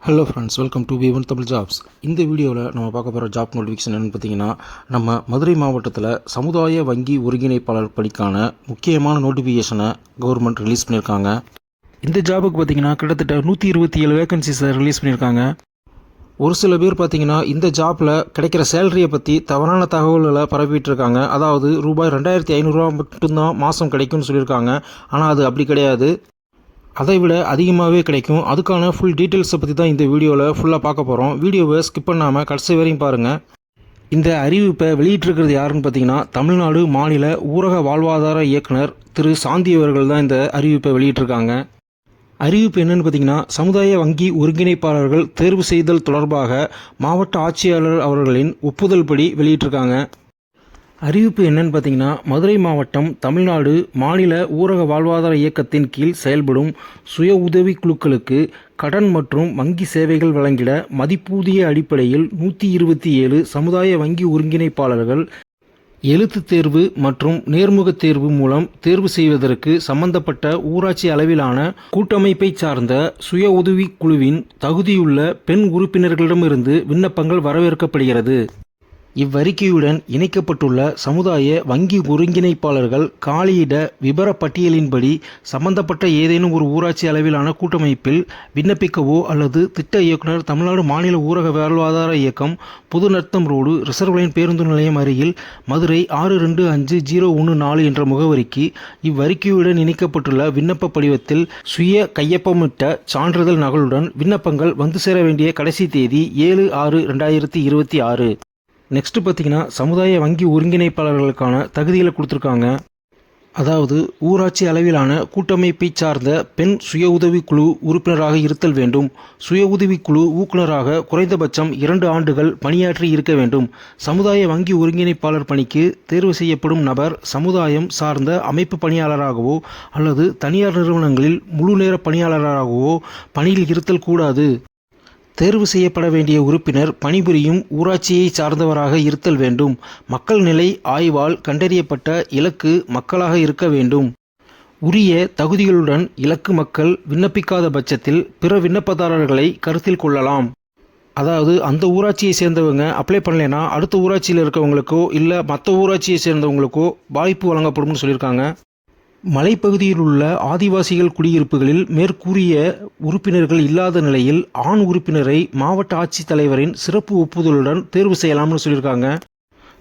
Hello friends, welcome to V1 Tamil jobs. இந்த வீடியோவில் நம்ம பார்க்க போகிற ஜாப் நோட்டிஃபிகேஷன் என்னென்னு பார்த்தீங்கன்னா, நம்ம மதுரை மாவட்டத்தில் சமுதாய வங்கி ஒருங்கிணைப்பாளர் பணிக்கான முக்கியமான நோட்டிஃபிகேஷனை கவர்மெண்ட் ரிலீஸ் பண்ணியிருக்காங்க. இந்த ஜாபுக்கு பார்த்தீங்கன்னா கிட்டத்தட்ட 127 வேகன்சிஸை ரிலீஸ் பண்ணியிருக்காங்க. ஒரு சில பேர் பார்த்தீங்கன்னா இந்த ஜாப்பில் கிடைக்கிற சேலரியை பற்றி தவறான தகவல்களை பரப்பிட்டு இருக்காங்க. அதாவது ரூபாய் 2500 மட்டும்தான் மாதம் கிடைக்கும்னு சொல்லியிருக்காங்க. ஆனால் அது அப்படி கிடையாது, அதை விட அதிகமாகவே கிடைக்கும். அதுக்கான ஃபுல் டீட்டெயில்ஸை பற்றி தான் இந்த வீடியோவில் ஃபுல்லாக பார்க்க போகிறோம். வீடியோவை ஸ்கிப் பண்ணாமல் கடைசி வரையும் பாருங்கள். இந்த அறிவிப்பை வெளியிட்டிருக்கிறது யாருன்னு பார்த்தீங்கன்னா, தமிழ்நாடு மாநில ஊரக வாழ்வாதார இயக்குனர் திரு சாந்தி அவர்கள் தான் இந்த அறிவிப்பை வெளியிட்டிருக்காங்க. அறிவிப்பு என்னென்னு பார்த்தீங்கன்னா, சமுதாய வங்கி ஒருங்கிணைப்பாளர்கள் தேர்வு செய்தல் தொடர்பாக மாவட்ட ஆட்சியாளர் அவர்களின் ஒப்புதல் படி வெளியிட்டிருக்காங்க. அறிவிப்பு என்னன்னு பார்த்தீங்கன்னா, மதுரை மாவட்டம் தமிழ்நாடு மாநில ஊரக வாழ்வாதார இயக்கத்தின் கீழ் செயல்படும் சுய உதவி குழுக்களுக்கு கடன் மற்றும் வங்கி சேவைகள் வழங்கிட மதிப்பூதிய அடிப்படையில் 127 சமுதாய வங்கி ஒருங்கிணைப்பாளர்கள் எழுத்துத் தேர்வு மற்றும் நேர்முகத் தேர்வு மூலம் தேர்வு செய்வதற்கு சம்பந்தப்பட்ட ஊராட்சி அளவிலான கூட்டமைப்பை சார்ந்த சுய உதவி குழுவின் தகுதியுள்ள பெண் உறுப்பினர்களிடமிருந்து விண்ணப்பங்கள் வரவேற்கப்படுகிறது. இவ்வறிக்கையுடன் இணைக்கப்பட்டுள்ள சமுதாய வங்கி ஒருங்கிணைப்பாளர்கள் காலியிட விபர பட்டியலின்படி சம்பந்தப்பட்ட ஏதேனும் ஒரு ஊராட்சி அளவிலான கூட்டமைப்பில் விண்ணப்பிக்கவோ அல்லது திட்ட இயக்குனர் தமிழ்நாடு மாநில ஊரக வாழ்வாதார இயக்கம், புதுநத்தம் ரோடு, ரிசர்வ் லைன் பேருந்து நிலையம் அருகில், மதுரை 625014 என்ற முகவரிக்கு இவ்வறிக்கையுடன் இணைக்கப்பட்டுள்ள விண்ணப்ப படிவத்தில் சுய கையொப்பமிட்ட சான்றிதழ் நகலுடன் விண்ணப்பங்கள் வந்து சேர வேண்டிய கடைசி தேதி 7/6/2026. நெக்ஸ்ட்டு பார்த்தீங்கன்னா, சமுதாய வங்கி ஒருங்கிணைப்பாளர்களுக்கான தகுதிகளை கொடுத்துருக்காங்க. அதாவது ஊராட்சி அளவிலான கூட்டமைப்பை சார்ந்த பெண் சுய உதவி குழு உறுப்பினராக இருத்தல் வேண்டும். சுய உதவி குழு ஊக்குநராக குறைந்தபட்சம் 2 ஆண்டுகள் பணியாற்றி இருக்க வேண்டும். சமுதாய வங்கி ஒருங்கிணைப்பாளர் பணிக்கு தேர்வு செய்யப்படும் நபர் சமுதாயம் சார்ந்த அமைப்பு பணியாளராகவோ அல்லது தனியார் நிறுவனங்களில் முழு நேர பணியாளராகவோ பணியில் இருத்தல் கூடாது. தேர்வு செய்யப்பட வேண்டிய உறுப்பினர் பணிபுரியும் ஊராட்சியை சார்ந்தவராக இருத்தல் வேண்டும். மக்கள் நிலை ஆய்வால் கண்டறியப்பட்ட இலக்கு மக்களாக இருக்க வேண்டும். உரிய தகுதிகளுடன் இலக்கு மக்கள் விண்ணப்பிக்காத பட்சத்தில் பிற விண்ணப்பதாரர்களை கருத்தில் கொள்ளலாம். அதாவது அந்த ஊராட்சியை சேர்ந்தவங்க அப்ளை பண்ணலைன்னா அடுத்த ஊராட்சியில் இருக்கவங்களுக்கோ இல்லை மற்ற ஊராட்சியை சேர்ந்தவங்களுக்கோ வாய்ப்பு வழங்கப்படும்னு சொல்லியிருக்காங்க. மலைப்பகுதியில் உள்ள ஆதிவாசிகள் குடியிருப்புகளில் மேற்கூறிய உறுப்பினர்கள் இல்லாத நிலையில் ஆண் உறுப்பினரை மாவட்ட ஆட்சித்தலைவரின் சிறப்பு ஒப்புதலுடன் தேர்வு செய்யலாம்னு சொல்லியிருக்காங்க.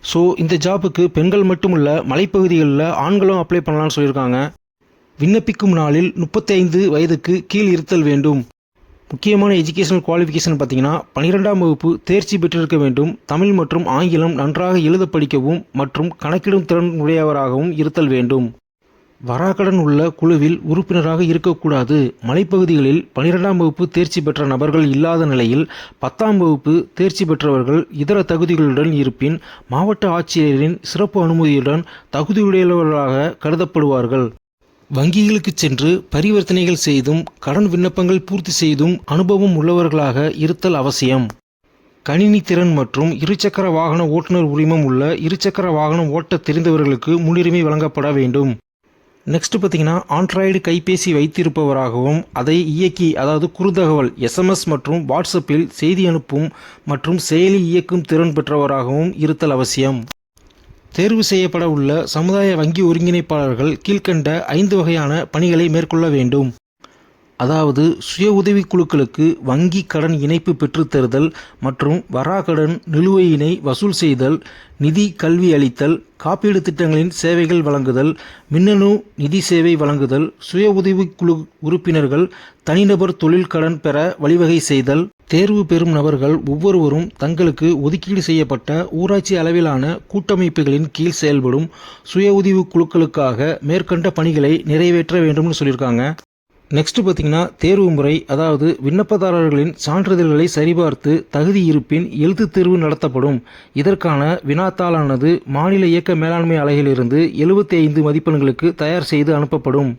ஸோ இந்த ஜாபுக்கு பெண்கள் மட்டுமல்ல, மலைப்பகுதிகளில் ஆண்களும் அப்ளை பண்ணலாம்னு சொல்லியிருக்காங்க. விண்ணப்பிக்கும் நாளில் 35 வயதுக்கு கீழ் இருத்தல் வேண்டும். முக்கியமான எஜுகேஷனல் குவாலிஃபிகேஷன் பார்த்தீங்கன்னா, 12ஆம் வகுப்பு தேர்ச்சி பெற்றிருக்க வேண்டும். தமிழ் மற்றும் ஆங்கிலம் நன்றாக எழுத படிக்கவும் மற்றும் கணக்கிடும் திறன் உடையவராகவும் இருத்தல் வேண்டும். வராக்கடன் உள்ள குழுவில் உறுப்பினராக இருக்கக்கூடாது. மலைப்பகுதிகளில் 12ஆம் வகுப்பு தேர்ச்சி பெற்ற நபர்கள் இல்லாத நிலையில் 10ஆம் வகுப்பு தேர்ச்சி பெற்றவர்கள் இதர தகுதிகளுடன் இருப்பின் மாவட்ட ஆட்சியரின் சிறப்பு அனுமதியுடன் தகுதியுடையவர்களாக கருதப்படுவார்கள். வங்கிகளுக்கு சென்று பரிவர்த்தனைகள் செய்தும் கடன் விண்ணப்பங்கள் பூர்த்தி செய்தும் அனுபவம் உள்ளவர்களாக இருத்தல் அவசியம். கணினி திறன் மற்றும் இருசக்கர வாகன ஓட்டுநர் உரிமம் உள்ள இருசக்கர வாகனம் ஓட்ட தெரிந்தவர்களுக்கு முன்னுரிமை வழங்கப்பட வேண்டும். நெக்ஸ்ட் பார்த்தீங்கன்னா, ஆண்ட்ராய்டு கைபேசி வைத்திருப்பவராகவும் அதை இயக்கி அதாவது குறுந்தகவல் SMS மற்றும் வாட்ஸ்அப்பில் செய்தி அனுப்பும் மற்றும் செயலி இயக்கும் திறன் பெற்றவராகவும் இருத்தல் அவசியம். தேர்வு செய்யப்பட உள்ள சமுதாய வங்கி ஒருங்கிணைப்பாளர்கள் கீழ்கண்ட 5 வகையான பணிகளை மேற்கொள்ள வேண்டும். அதாவது சுய உதவி குழுக்களுக்கு வங்கி கடன் இணைப்பு பெற்றுத்தருதல் மற்றும் வராக்கடன் நிலுவையினை வசூல் செய்தல், நிதி கல்வி அளித்தல், காப்பீடு திட்டங்களின் சேவைகள் வழங்குதல், மின்னணு நிதி சேவை வழங்குதல், சுய உதவி குழு உறுப்பினர்கள் தனிநபர் தொழில் கடன் பெற வழிவகை செய்தல். தேர்வு பெறும் நபர்கள் ஒவ்வொருவரும் தங்களுக்கு ஒதுக்கீடு செய்யப்பட்ட ஊராட்சி அளவிலான கூட்டமைப்புகளின் கீழ் செயல்படும் சுய உதவி குழுக்களுக்காக மேற்கண்ட பணிகளை நிறைவேற்ற வேண்டும்னு சொல்லியிருக்காங்க. நெக்ஸ்ட் பார்த்தீங்கன்னா, தேர்வு முறை. அதாவது விண்ணப்பதாரர்களின் சான்றிதழ்களை சரிபார்த்து தகுதி இருப்பின் எழுத்துத் தேர்வு நடத்தப்படும். இதற்கான வினாத்தாளானது மாநில இயக்க மேலாண்மை அலகிலிருந்து 75 மதிப்பெண்களுக்கு தயார் செய்து அனுப்பப்படும்.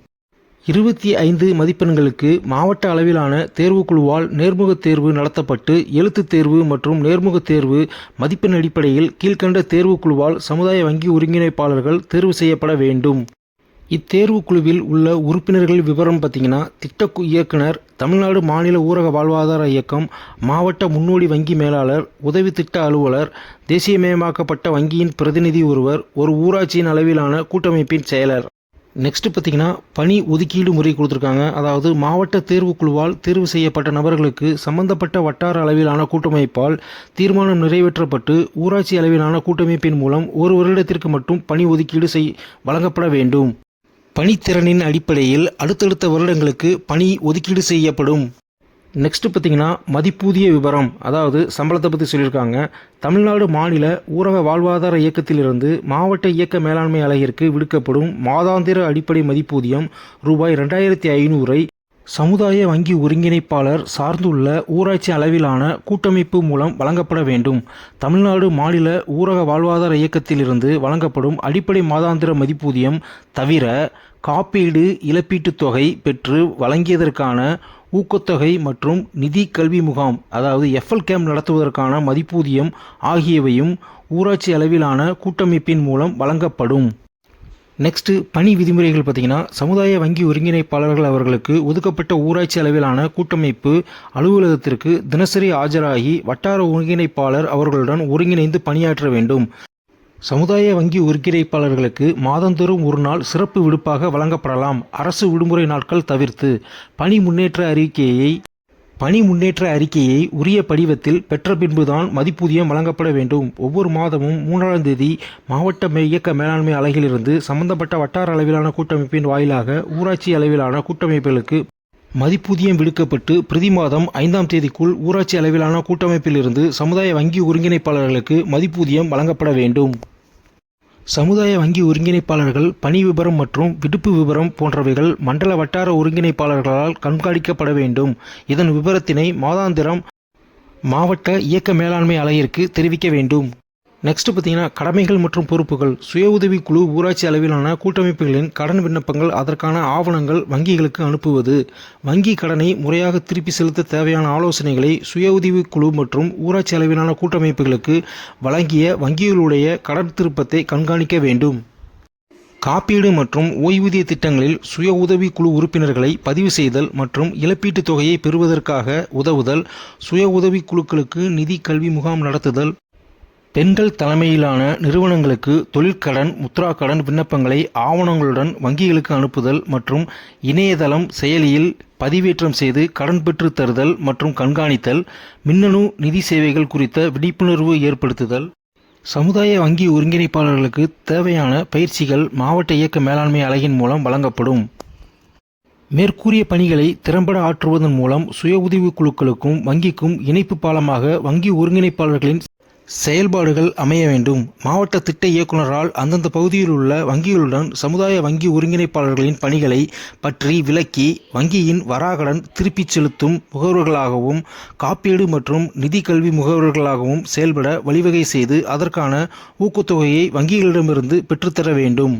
25 மதிப்பெண்களுக்கு மாவட்ட அளவிலான தேர்வுக்குழுவால் நேர்முகத் தேர்வு நடத்தப்பட்டு எழுத்துத் தேர்வு மற்றும் நேர்முகத் தேர்வு மதிப்பெண் அடிப்படையில் கீழ்கண்ட தேர்வுக்குழுவால் சமுதாய வங்கி ஒருங்கிணைப்பாளர்கள் தேர்வு செய்யப்பட வேண்டும். இத்தேர்வு குழுவில் உள்ள உறுப்பினர்கள் விவரம் பார்த்தீங்கன்னா, திட்ட இயக்குனர், தமிழ்நாடு மாநில ஊரக வாழ்வாதார இயக்கம், மாவட்ட முன்னோடி வங்கி மேலாளர், உதவி திட்ட அலுவலர், தேசியமயமாக்கப்பட்ட வங்கியின் பிரதிநிதி ஒருவர், ஒரு ஊராட்சியின் அளவிலான கூட்டமைப்பின் செயலர். நெக்ஸ்ட் பார்த்தீங்கன்னா, பணி ஒதுக்கீடு முறை கொடுத்துருக்காங்க. அதாவது மாவட்ட தேர்வுக்குழுவால் தேர்வு செய்யப்பட்ட நபர்களுக்கு சம்பந்தப்பட்ட வட்டார அளவிலான கூட்டமைப்பால் தீர்மானம் நிறைவேற்றப்பட்டு ஊராட்சி அளவிலான கூட்டமைப்பின் மூலம் ஒரு வருடத்திற்கு மட்டும் பணி ஒதுக்கீடு வழங்கப்பட வேண்டும். பணித்திறனின் அடிப்படையில் அடுத்தடுத்த வருடங்களுக்கு பணி ஒதுக்கீடு செய்யப்படும். நெக்ஸ்ட் பார்த்தீங்கன்னா, மதிப்பூதிய விவரம், அதாவது சம்பளத்தை பற்றி சொல்லியிருக்காங்க. தமிழ்நாடு மாநில ஊரக வாழ்வாதார இயக்கத்திலிருந்து மாவட்ட இயக்க மேலாண்மை அலகிற்கு விடுக்கப்படும் மாதாந்திர அடிப்படை மதிப்பூதியம் ரூபாய் 2500 சமுதாய வங்கி ஒருங்கிணைப்பாளர் சார்ந்துள்ள ஊராட்சி அளவிலான கூட்டமைப்பு மூலம் வழங்கப்பட வேண்டும். தமிழ்நாடு மாநில ஊரக வாழ்வாதார இயக்கத்திலிருந்து வழங்கப்படும் அடிப்படை மாதாந்திர மதிப்பூதியம் தவிர காப்பீடு இழப்பீட்டுத் தொகை பெற்று வழங்கியதற்கான ஊக்கத்தொகை மற்றும் நிதி கல்வி முகாம், அதாவது FL கேம்ப் நடத்துவதற்கான மதிப்பூதியம் ஆகியவையும் ஊராட்சி அளவிலான கூட்டமைப்பின் மூலம் வழங்கப்படும். நெக்ஸ்ட்டு பணி விதிமுறைகள் பார்த்தீங்கன்னா, சமுதாய வங்கி ஒருங்கிணைப்பாளர்கள் அவர்களுக்கு ஒதுக்கப்பட்ட ஊராட்சி அளவிலான கூட்டமைப்பு அலுவலகத்திற்கு தினசரி ஆஜராகி வட்டார ஒருங்கிணைப்பாளர் அவர்களுடன் ஒருங்கிணைந்து பணியாற்ற வேண்டும். சமுதாய வங்கி ஒருங்கிணைப்பாளர்களுக்கு மாதந்தோறும் ஒரு நாள் சிறப்பு விடுப்பாக வழங்கப்படலாம். அரசு விடுமுறை நாட்கள் தவிர்த்து பணி முன்னேற்ற அறிக்கையை உரிய படிவத்தில் பெற்ற பின்புதான் மதிப்பூதியம் வழங்கப்பட வேண்டும். ஒவ்வொரு மாதமும் 3ஆம் தேதி மாவட்ட இயக்க மேலாண்மை அலகிலிருந்து சம்பந்தப்பட்ட வட்டார அளவிலான கூட்டமைப்பின் வாயிலாக ஊராட்சி அளவிலான கூட்டமைப்புகளுக்கு மதிப்பூதியம் விடுக்கப்பட்டு பிரதி மாதம் 5ஆம் தேதிக்குள் ஊராட்சி அளவிலான கூட்டமைப்பிலிருந்து சமுதாய வங்கி ஒருங்கிணைப்பாளர்களுக்கு மதிப்பூதியம் வழங்கப்பட வேண்டும். சமுதாய வங்கி ஒருங்கிணைப்பாளர்கள் பணி விபரம் மற்றும் விடுப்பு விபரம் போன்றவைகள் மண்டல வட்டார ஒருங்கிணைப்பாளர்களால் கண்காணிக்கப்பட வேண்டும். இதன் விபரத்தினை மாதாந்திரம் மாவட்ட இயக்க மேலாண்மை அலகிற்கு தெரிவிக்க வேண்டும். நெக்ஸ்ட் பார்த்தீங்கன்னா, கடமைகள் மற்றும் பொறுப்புகள். சுய உதவி குழு ஊராட்சி அளவிலான கூட்டமைப்புகளின் கடன் விண்ணப்பங்கள், அதற்கான ஆவணங்கள் வங்கிகளுக்கு அனுப்புவது, வங்கி கடனை முறையாக திருப்பி செலுத்த தேவையான ஆலோசனைகளை சுய உதவி குழு மற்றும் ஊராட்சி அளவிலான கூட்டமைப்புகளுக்கு வழங்கிய வங்கிகளுடைய கடன் திருப்பத்தை கண்காணிக்க வேண்டும். காப்பீடு மற்றும் ஓய்வூதிய திட்டங்களில் சுய உதவி குழு உறுப்பினர்களை பதிவு செய்தல் மற்றும் இழப்பீட்டுத் தொகையை பெறுவதற்காக உதவுதல், சுய உதவி குழுக்களுக்கு நிதி கல்வி முகாம் நடத்துதல், பெண்கள் தலைமையிலான நிறுவனங்களுக்கு தொழிற்கடன் முத்ரா கடன் விண்ணப்பங்களை ஆவணங்களுடன் வங்கிகளுக்கு அனுப்புதல் மற்றும் இணையதளம் செயலியில் பதிவேற்றம் செய்து கடன் பெற்று தருதல் மற்றும் கண்காணித்தல், மின்னணு நிதி சேவைகள் குறித்த விழிப்புணர்வு ஏற்படுத்துதல். சமுதாய வங்கி ஒருங்கிணைப்பாளர்களுக்கு தேவையான பயிற்சிகள் மாவட்ட இயக்க மேலாண்மை அலகின் மூலம் வழங்கப்படும். மேற்கூறிய பணிகளை திறம்பட ஆற்றுவதன் மூலம் சுய உதவி குழுக்களுக்கும் வங்கிக்கும் இணைப்பு பாலமாக வங்கி ஒருங்கிணைப்பாளர்களின் செயல்பாடுகள் அமைய வேண்டும். மாவட்ட திட்ட இயக்குநரால் அந்தந்த பகுதியில் உள்ள வங்கிகளுடன் சமுதாய வங்கி ஒருங்கிணைப்பாளர்களின் பணிகளை பற்றி விளக்கி வங்கியின் வராகடன் திருப்பிச் செலுத்தும் முகவர்களாகவும் காப்பீடு மற்றும் நிதி கல்வி முகவர்களாகவும் செயல்பட வழிவகை செய்து அதற்கான ஊக்கத்தொகையை வங்கிகளிடமிருந்து பெற்றுத்தர வேண்டும்.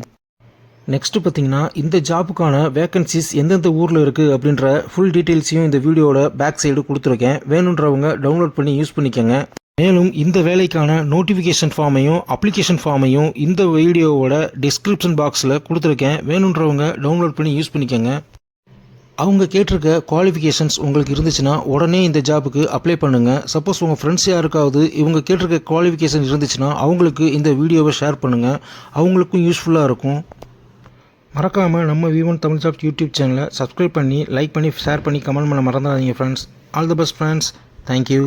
நெக்ஸ்ட்டு பார்த்தீங்கன்னா, இந்த ஜாப்புக்கான வேக்கன்சிஸ் எந்தெந்த ஊரில் இருக்குது அப்படின்ற ஃபுல் டீட்டெயில்ஸையும் இந்த வீடியோட பேக் சைடு கொடுத்துருக்கேன். வேணுன்றவங்க டவுன்லோட் பண்ணி யூஸ் பண்ணிக்கோங்க. மேலும் இந்த வேலைக்கான நோட்டிஃபிகேஷன் ஃபார்மையும் அப்ளிகேஷன் ஃபார்மையும் இந்த வீடியோவோட டிஸ்கிரிப்ஷன் பாக்ஸில் கொடுத்துருக்கேன். வேணுன்றவங்க டவுன்லோட் பண்ணி யூஸ் பண்ணிக்கோங்க. அவங்க கேட்டிருக்க குவாலிஃபிகேஷன்ஸ் உங்களுக்கு இருந்துச்சுன்னா உடனே இந்த ஜாபுக்கு அப்ளை பண்ணுங்கள். சப்போஸ் உங்கள் ஃப்ரெண்ட்ஸ் யாருக்காவது இவங்க கேட்டிருக்க குவாலிஃபிகேஷன் இருந்துச்சுன்னா அவங்களுக்கு இந்த வீடியோவை ஷேர் பண்ணுங்கள். அவங்களுக்கும் யூஸ்ஃபுல்லாக இருக்கும். மறக்காமல் நம்ம V1 தமிழ் ஜாப்ஸ் யூடியூப் சேனலை சப்ஸ்கிரைப் பண்ணி லைக் பண்ணி ஷேர் பண்ணி கமெண்ட் பண்ண மறந்துடாதீங்க friends. All the best friends. Thank you.